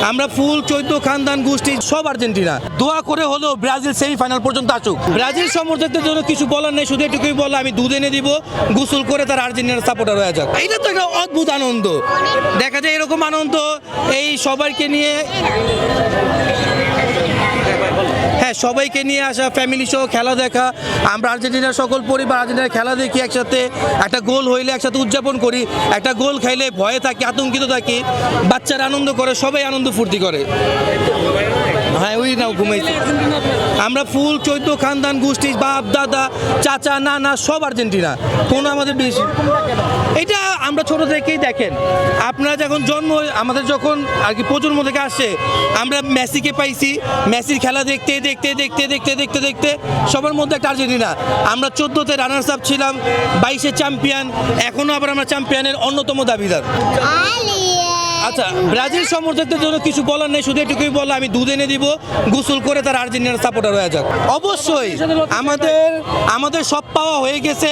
আমরা ফুল 14 খানদান গোষ্ঠী সব আর্জেন্টিনা দোয়া করে হলো ব্রাজিল সেমিফাইনাল পর্যন্ত আসুক। ব্রাজিল সমর্থকদের জন্য কিছু বলার নেই, শুধু এটুকুই বলা আমি দুধ এনে দিব, গোসল করে তার আর্জেন্টিনার সাপোর্টার হয়ে যাক। এটা তো একটা অদ্ভুত আনন্দ, দেখা যায় এরকম আনন্দ এই সবাইকে নিয়ে, হ্যাঁ সবাইকে নিয়ে আসা, ফ্যামিলি সহ খেলা দেখা। আমরা আর্জেন্টিনার সকল পরিবার আর্জেন্টিনার খেলা দেখি একসাথে, একটা গোল হইলে একসাথে উদযাপন করি, একটা গোল খাইলে ভয়ে থাকি, আতঙ্কিত থাকি, বাচ্চারা আনন্দ করে, সবাই আনন্দ ফুর্তি করে। হ্যাঁ ওই নাও ঘুমাইছি। আমরা ফুল 14 খানদান গোষ্ঠী, বাপ দাদা চাচা নানা সব আর্জেন্টিনা, কোনো আমাদের বেশি। এটা আমরা ছোট থেকেই দেখেন, আপনারা যখন জন্ম আমাদের যখন আর কি প্রজন্ম থেকে আসছে, আমরা মেসিকে পাইছি, মেসির খেলা দেখতে দেখতে দেখতে দেখতে দেখতে দেখতে সবার মধ্যে একটা আর্জেন্টিনা। আমরা 14তে রানার্স আপ ছিলাম, 22-এ চ্যাম্পিয়ন, এখনও আবার আমরা চ্যাম্পিয়নের অন্যতম দাবিদার। আচ্ছা, ব্রাজিল সমর্থকদের জন্য কিছু বলার নেই, শুধু এটুকুই বলা আমি দুধ এনে দিব, গোসল করে তার আর্জেন্টিনার সাপোর্টার হয়ে যাক। অবশ্যই আমাদের সব পাওয়া হয়ে গেছে,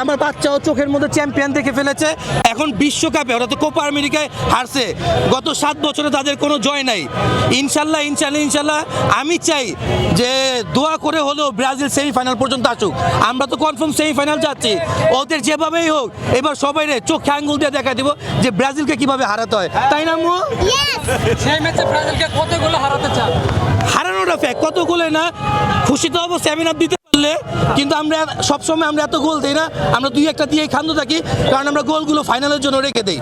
আমার বাচ্চাও চোখের মধ্যে চ্যাম্পিয়ন দেখে ফেলেছে। এখন বিশ্বকাপে ওরা তো কোপা আমেরিকায় হারছে, গত 7 বছরে তাদের কোনো জয় নাই। ইনশাল্লাহ ইনশাল্লাহ ইনশাল্লাহ আমি চাই যে দোয়া করে হলেও ব্রাজিল সেমিফাইনাল পর্যন্ত আসুক। আমরা তো কনফার্ম সেমিফাইনাল যাচ্ছি, ওদের যেভাবেই হোক এবার সবাই চোখে আঙ্গুল দিয়ে দেখা দিব যে ব্রাজিলকে কিভাবে হারাতে হয়, তাই না আম্মু? সেই ম্যাচে ব্রাজিলকে কত গোলে হারাতে চান? হারানোটা ফ্যাক্ট, কত গোলে না, খুশি তো অবশ্যই 7 আপ দিতে পারলে, কিন্তু আমরা সবসময় আমরা এত গোল দিই না, আমরা 2-1টা দিয়েই ক্ষান্ত থাকি, কারণ আমরা গোলগুলো ফাইনালের জন্য রেখে দিই।